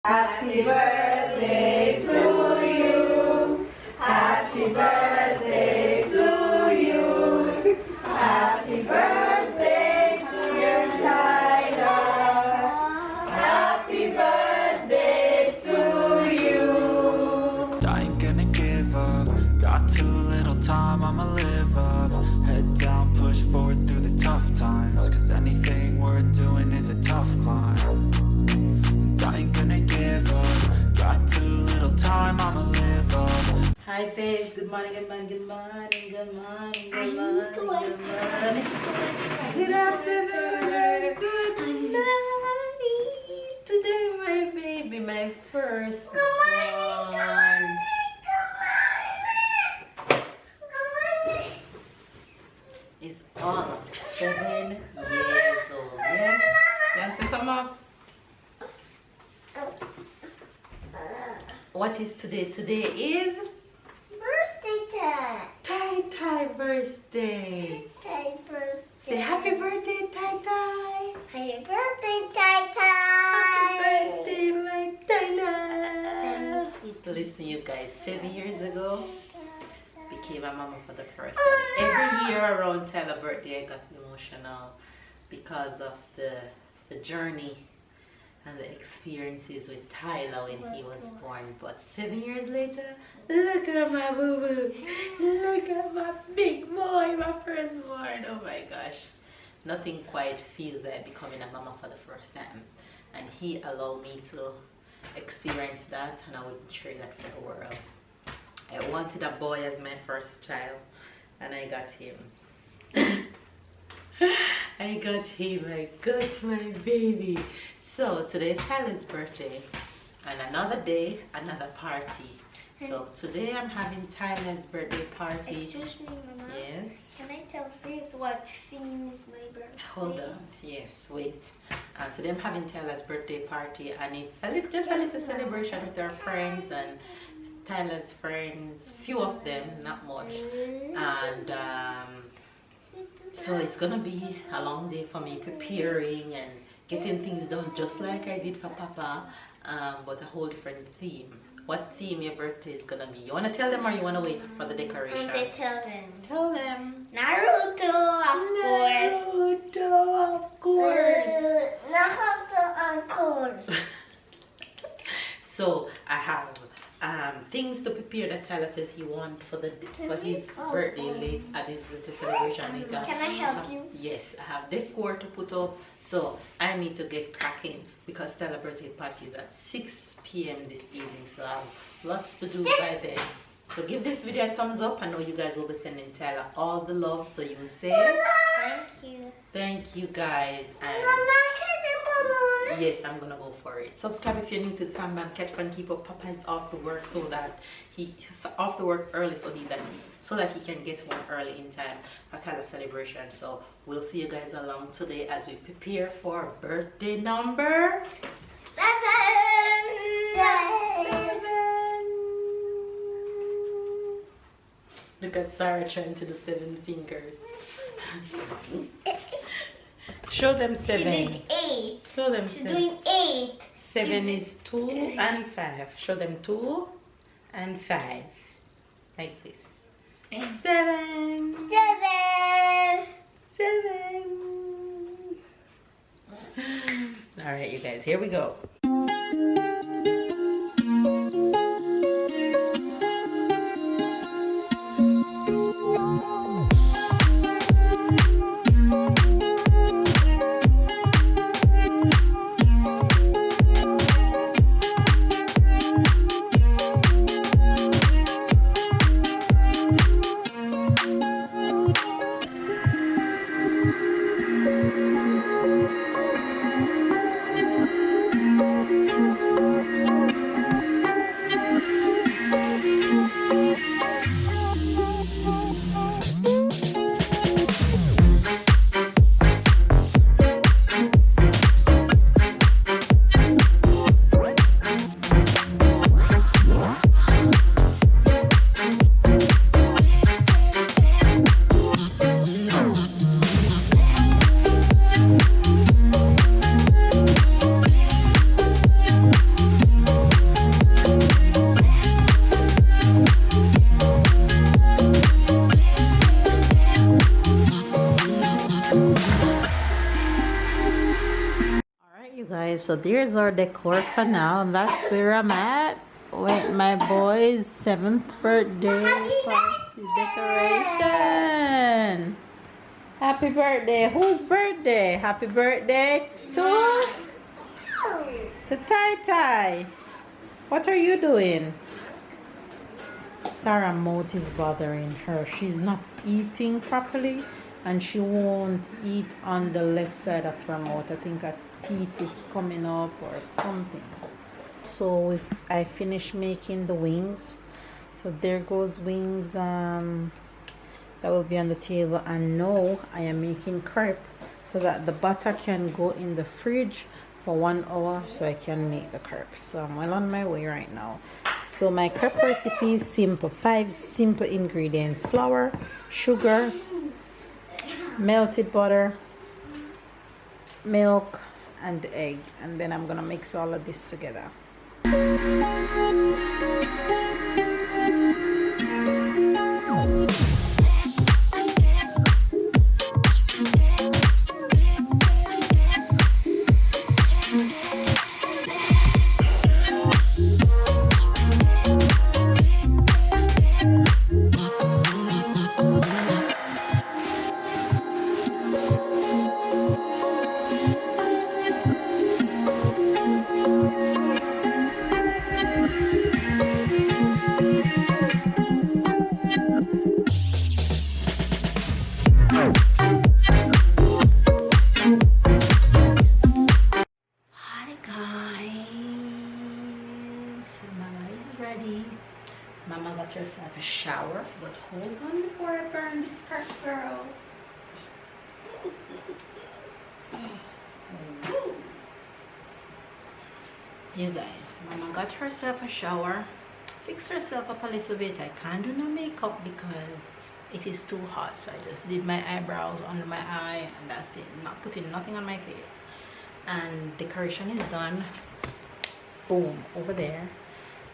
Happy birthday to you. Happy birthday to you. Happy birthday, dear Tyler. Happy birthday to you. I ain't gonna give up. Got too little time, I'ma live up. Head down, push forward through the tough times. Cause anything worth doing is a tough climb. And I ain't gonna give up. Got too little time, I'ma live up. Hi babes, good morning, good morning, good morning, good morning, good morning, good morning. Good afternoon, good night. Today my baby, my first born. Is all of 7 years old. Yes? You want to come up? What is today? Today is Birthday time. Tai birthday. Birthday. Say happy birthday, Tai. Happy birthday, Tai. Happy birthday, my Tyler. Thank you. Listen, you guys, 7 years ago, became a mama for the first time. Every year around Tyler's birthday, I got emotional because of the journey and the experiences with Tyler when he was born. But 7 years later, look at my boo-boo. Look at my big boy, my firstborn. Oh my gosh. Nothing quite feels like becoming a mama for the first time. And he allowed me to experience that, and I wouldn't trade that for the world. I wanted a boy as my first child, and I got him. I got my baby. So today is Tyler's birthday, and another day, another party. So today I'm having Tyler's birthday party. Excuse me, Mama. Yes. Can I tell Faith what theme is my birthday? Hold on. Yes, wait. Today I'm having Tyler's birthday party, and it's just a little celebration with our friends and Tyler's friends, few of them, not much. And so it's gonna be a long day for me preparing and getting things done just like I did for Papa, but a whole different theme. What theme your birthday is gonna be? You wanna tell them or you wanna wait for the decoration? And tell them. Tell them. Naruto, of course. Naruto, of course. Naruto, of course. So I have things to prepare that Tyler says he wants for his birthday late at his celebration later. Can I help you? Yes, I have decor to put up, so I need to get cracking because Tyler's birthday party is at 6 p.m. this evening, so I have lots to do by then. So give this video a thumbs up. I know you guys will be sending Tyler all the love, so you say thank you guys, and yes, I'm gonna go for it. Subscribe if you're new to the family. Catch up and keep up. Papa is off to work so that he's off to work early so that he can get home early in time for Tyler's celebration. So we'll see you guys along today as we prepare for birthday number 7. Look at Sarah trying to do 7 fingers. Show them 7. She did 8. Show them She's 7. doing 8. 7 is 2 and 5. Show them 2 and 5. Like this. 7. 7. 7. Alright, you guys, here we go. so there's our decor for now. That's where I'm at with my boy's 7th birthday party decoration. Happy birthday. Whose birthday? Happy birthday to Tai Tai. What are you doing? Sarah's mouth is bothering her. She's not eating properly and she won't eat on the left side of her mouth. I think her teeth is coming up or something. So if I finish making the wings, so there goes wings that will be on the table, and now I am making crepe so that the butter can go in the fridge for 1 hour so I can make the crepe. So I'm well on my way right now. So my crepe recipe is simple. 5 simple ingredients: flour, sugar, melted butter, milk, and egg. And then I'm gonna mix all of this together. Mama got herself a shower, but hold on before I burn this part, girl. You guys, Mama got herself a shower, fixed herself up a little bit. I can't do no makeup because it is too hot, so I just did my eyebrows under my eye and that's it. Not putting nothing on my face. And decoration is done. Boom, over there.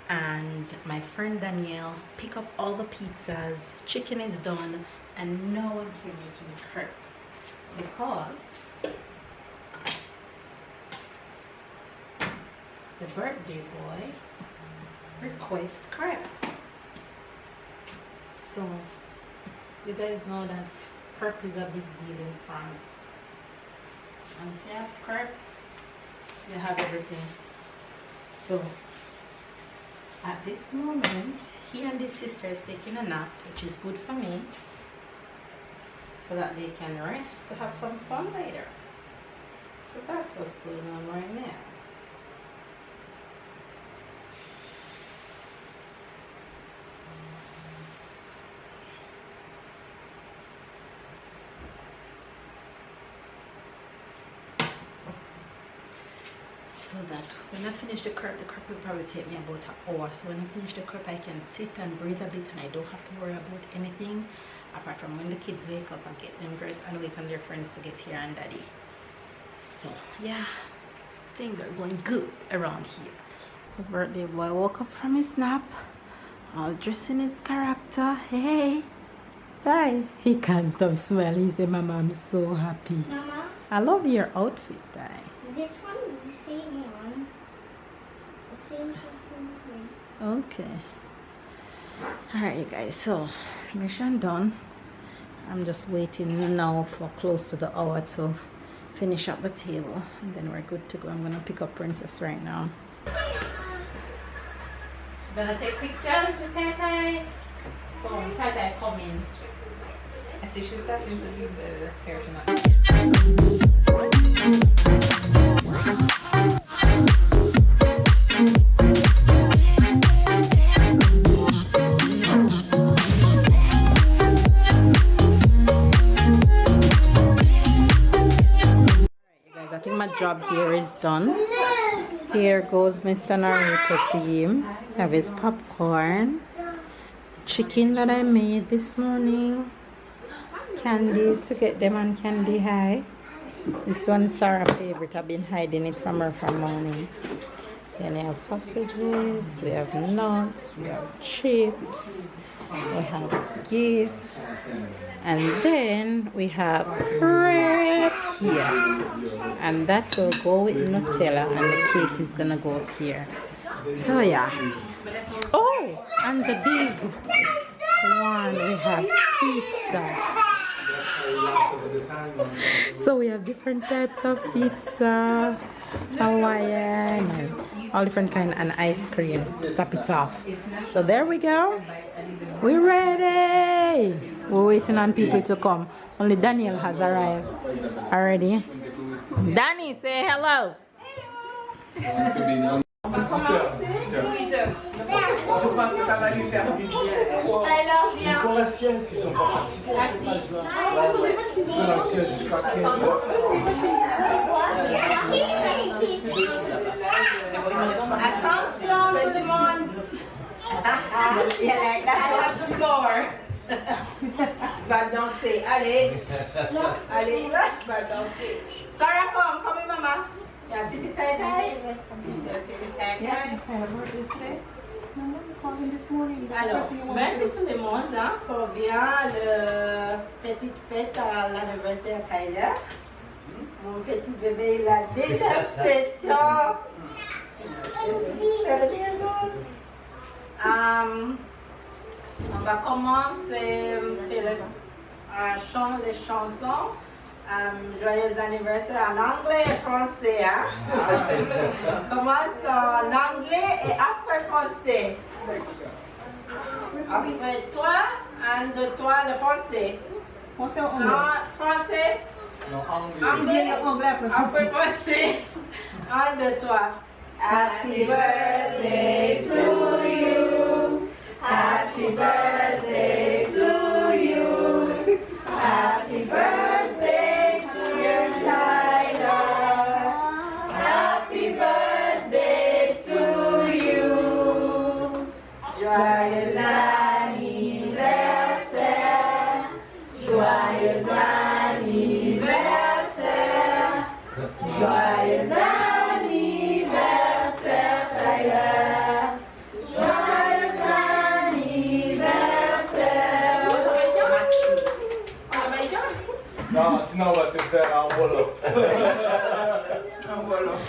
And my friend Danielle pick up all the pizzas, chicken is done, and now I'm here making crepe because the birthday boy requests crepe. So you guys know that crepe is a big deal in France. Once you have crepe, you have everything. So at this moment, he and his sister is taking a nap, which is good for me, so that they can rest to have some fun later. So that's what's going on right now. So that when I finish the crepe will probably take me about an hour. So when I finish the crepe, I can sit and breathe a bit and I don't have to worry about anything apart from when the kids wake up and get them dressed and wait on their friends to get here and daddy. So yeah, things are going good around here. The birthday boy woke up from his nap, all dressed in his character. Hey, bye. He can't stop smiling. He said, Mama, I'm so happy. Mama, I love your outfit, Dai. this one is the same one. The same one. Okay. Alright, you guys, so mission done. I'm just waiting now for close to the hour to finish up the table and then we're good to go. I'm gonna pick up Princess right now. Gonna take pictures with Tai Tai. Oh, Tai Tai, come in. I see she's starting to do the hair tonight. I think my job here is done. Here goes Mr. Naruto theme. I have his popcorn, chicken that I made this morning, candies to get them on candy high. This one's Sarah's favorite. I've been hiding it from her from morning. Then we have sausages, we have nuts, we have chips, we have gifts, and then we have crepes. here, and that will go with Nutella, and the cake is gonna go up here. So yeah. Oh, and the big one, we have pizza. So we have different types of pizza, Hawaiian, and all different kind, and ice cream to top it off. So there we go. We're ready. We're waiting on people to come. Only Daniel has arrived already. Danny, say hello. Je pense que ça va lui faire du bien. Pour la sieste, ils sont pas fatigués. Pour la sieste jusqu'à 15 heures. Attention tout le monde. Yeah, like that on the floor. Va danser, allez. Allez, va danser. Sarah, come in, Mama. Yeah, sit it tight. Alors, merci tout le monde pour bien le petite fête à l'anniversaire Tyler. Mon petit bébé, il a déjà 7 ans. 7 years old. On va commencer à chanter les chansons. Joyeux anniversaire en anglais et français. Hein? Commence en anglais et après français. Après toi, un, deux, trois, le français. Français ou Non, français. Non, Anglais, après français. Un, deux, trois. Happy birthday to you. Happy birthday to you. Happy birthday, dear Tyler. Happy birthday to you. Joyeux anniversaire. Joyeux anniversaire. Joyeux anniversaire, Tyler. Joyeux anniversaire. non, sinon on va te faire un Wolof. Un Wolof.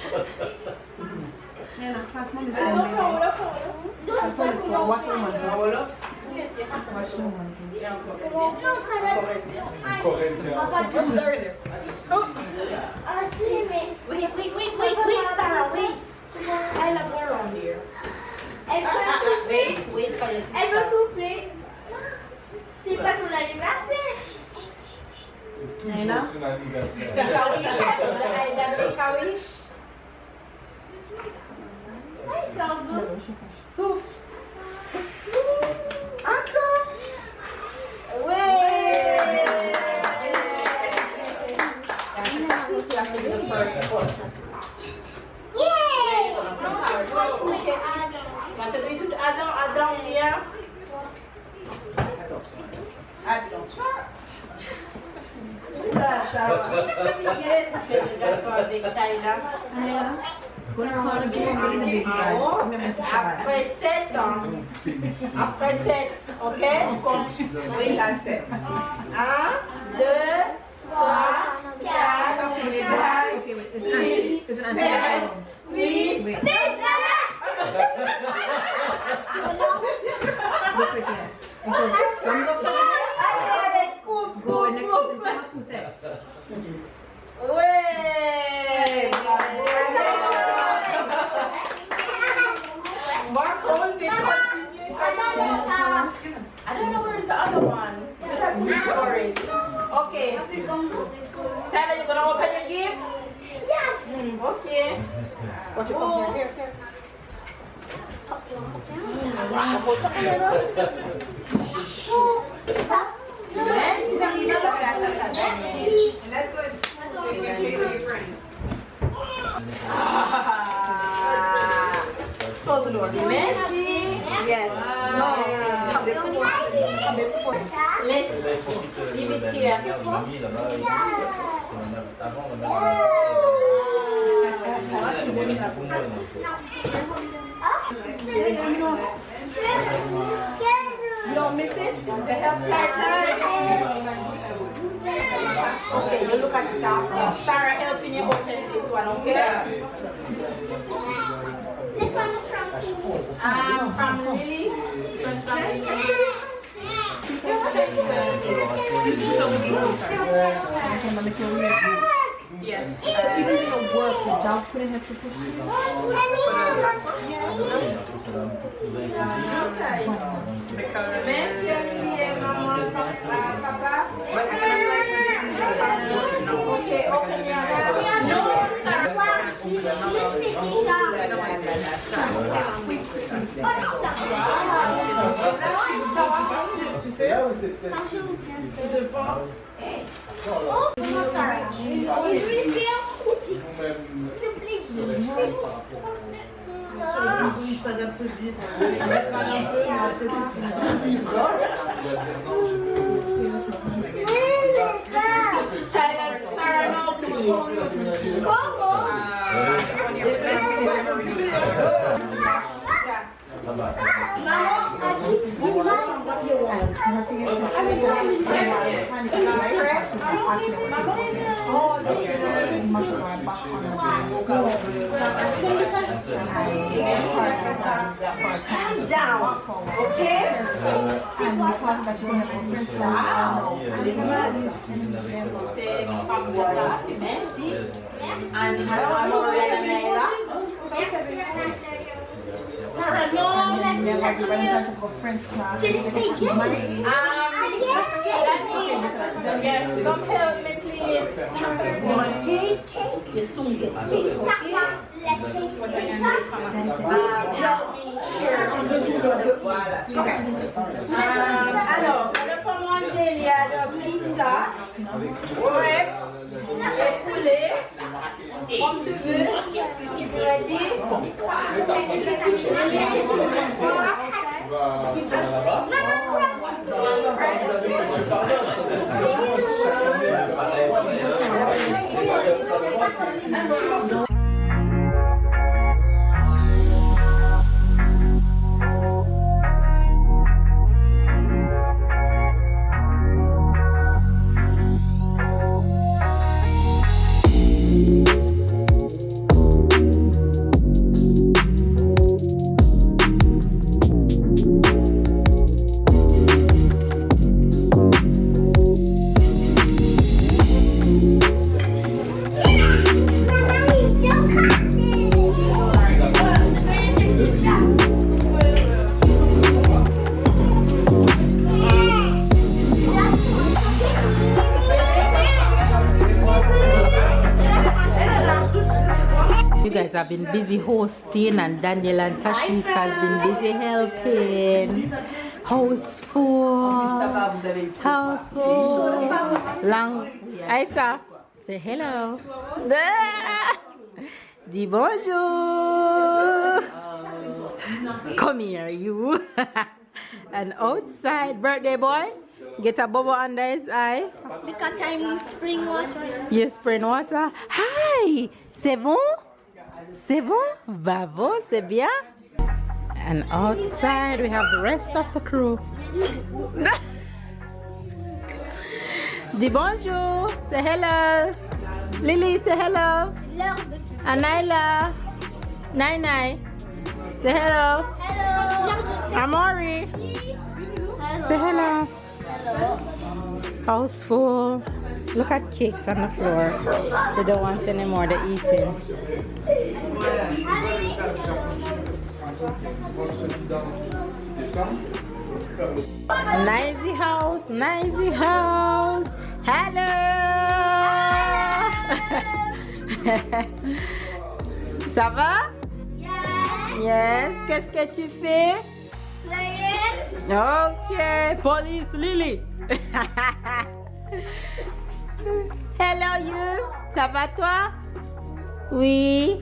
Wait, Sarah, wait. I love her on here. Wait for your sister. Elle veut souffler. C'est pas son anniversaire. C'est toujours son anniversaire. Souffle. Encore. Ouais. Yay! Want to do it with Adam here? Yes. That's why big Tyler. Après 7 ans. Après 7, ok? Oui, à 7. 1, 2, 3, 4, 5, 6, 7, 8, 9. Go next to the set. Ouais! Marco, they continue. I don't know where's the other one. You have to look for it. Okay. Tyler, you gonna open your gifts? Yes! Okay. What you come here? Here. Merci. And that's good. Take care of your friends. Close the door. Merci. Yes. No. Let's leave it here. You don't miss it? The hair starter. Okay, you look at it after. Sarah helping you open this one, okay? This one is From Lily. This one's from Lily. Yeah. Work, the job putting it to Merci Olivier, maman, papa. Okay, open your eyes. No, Tu sais, là où c'est peut-être. je pense. Oh, comment ça? Il voulait faire un outil. Vous-même, S'il te plaît. se restreindre par rapport Il s'adapte vite. Sarah, no, please. Comment? Maman a dit Calm down, okay? And Sarah, no. c'est des spaghettis. Yes, come help me, please. Sarah, you want cake? You soon get cake, okay? Help me share. Alors, le pomme il y a de pizza, ouais, et poulet, comme tu veux, ready? I've been busy hosting, and Daniel and Tashika has been busy helping. House full. Long. Aisa, say hello. Dis bonjour. Come here, you. And outside, birthday boy, get a bubble under his eye. Because I'm spring water. Yes, spring water. Hi, c'est bon? C'est bon? Bravo, c'est bien. And outside we have the rest of the crew. Dis bonjour. Say hello. Lily, say hello. Anaila. Nai Nai. Say hello. Hello. Amori. Say hello. House full. Look at cakes on the floor. They don't want any more. They're eating. Nicey house, nicey house. Hello. Ça va? Yes. Qu'est-ce que tu fais? Ok. Police Lily. Hello you. Ça va toi? Oui.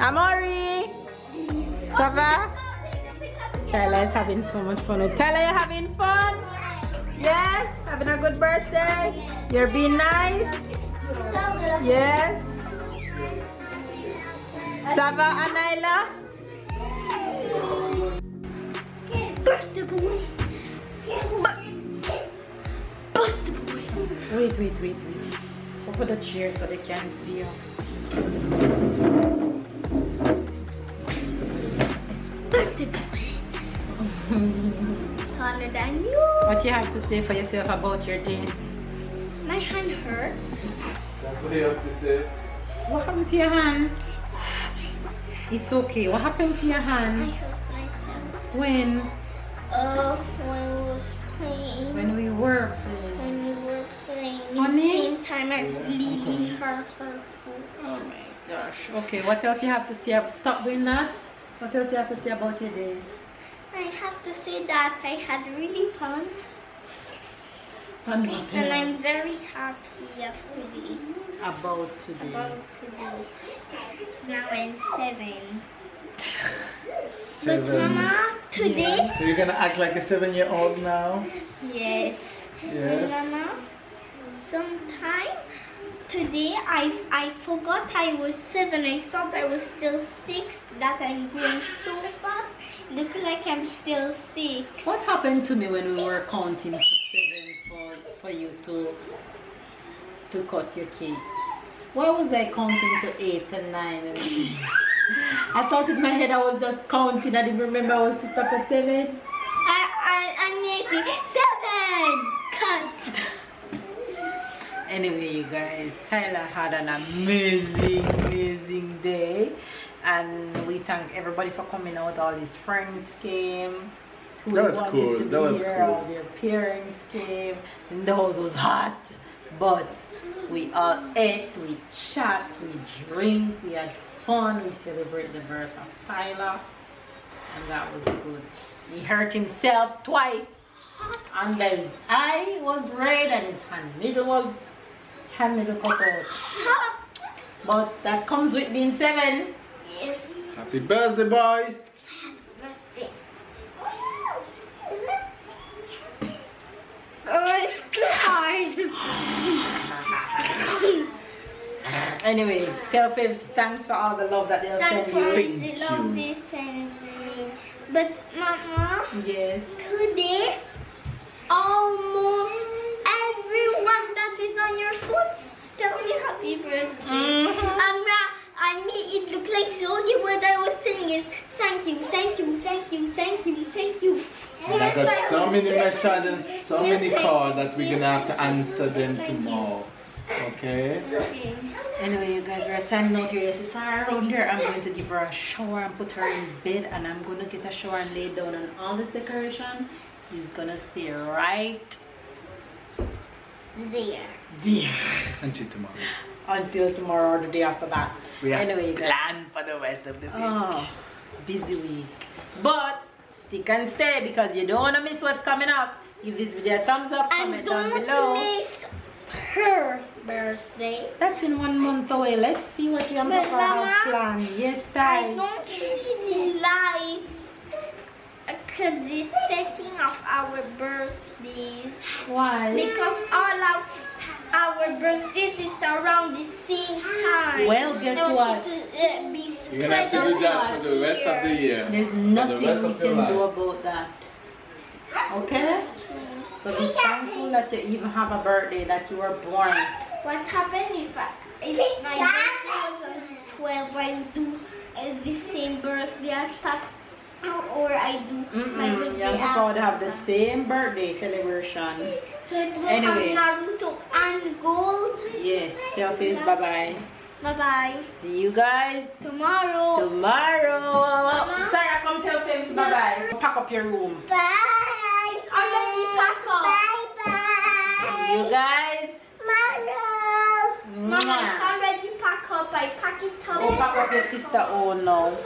Amori. Ça va? Tyler is having so much fun. Tyler, you having fun? Yes? Having a good birthday? You're being nice? Yes? Ça va, Anaila? Burst the boy. Burst the boy. Wait. Open the chair so they can see you. Birthday boy. Taller than you. What you have to say for yourself about your day? My hand hurts. That's what you have to say. What happened to your hand? It's okay. What happened to your I hand? hurt myself. When? When we was playing. When we were playing. When we were playing. At the Honey? same time as Lily hurt her foot. Oh my gosh. Okay, what else you have to say? Stop doing that. What else you have to say about your day? I have to say that I had really fun. And I'm very happy of today. about today. About today. It's now in 7. But 7. Mama, today? So you're gonna act like a 7-year-old now? Yes. Yes. Mama, sometime today I forgot I was 7. I thought I was still 6. That I'm going so fast. Look like I'm still 6. What happened to me when we were counting to 7 for you to cut your cake? Why was I counting to 8 and 9 and 10? I thought in my head I was just counting. I didn't remember I was to stop at 7. I'm missing 7. Cut. Anyway, you guys, Tyler had an amazing day, and we thank everybody for coming out. All his friends came. Who That was wanted cool. to be That was here. cool. All their parents came. And the house was hot, but we all ate, we chat, we drink, we had fun. We celebrate the birth of Tyler, and that was good. He hurt himself twice. And his eye was red and his hand middle cut out. But that comes with being 7. Yes. Happy birthday, boy! Birthday. Oh, it's too hard. Anyway, tell Fibs thanks for all the love that they'll Thank send you. the love they send me. But Mama, Yes. today almost everyone that is on your foot tell me happy birthday. And me, it looked like the only word I was saying is thank you. And I got so many messages and so Yes, many thank calls you. that we're gonna have to answer them Thank you. tomorrow. Okay? Okay. Anyway, you guys, we're standing out here. Yes, it's around there. I'm going to give her a shower and put her in bed, and I'm going to get a shower and lay down, and all this decoration is going to stay right There. there Until tomorrow. until tomorrow or the day after that. We have Anyway, guys. plan for the rest of the day. Oh, busy week. But stick and stay because you don't want to miss what's coming up. Give this video a thumbs up, And comment down don't below. miss her birthday. That's in 1 month away. Let's see what you and But Papa Mama, have planned. Yes, I Ty. don't really like the setting of our birthdays Why? because all of our birthdays is around the same time. Well, guess I want what? it to be You're gonna have to spread do that out for the rest of the here. year. There's For the nothing rest we of your can do life. about that. Okay? So be thankful that you even have a birthday, that you were born. What happened if my birthday was on 12? I do the same birthday as Papa, or I do my You birthday and Papa would have the after. same birthday celebration. So it will Anyway. have Naruto and Gold. Yes, tell face bye-bye. Bye bye. See you guys Tomorrow. tomorrow. Sarah, come tell face bye-bye. Pack up your room. Bye. It's already packed up. Bye bye. See you guys. Mama, it's already packed up. I pack it up. Go pack up your sister own now.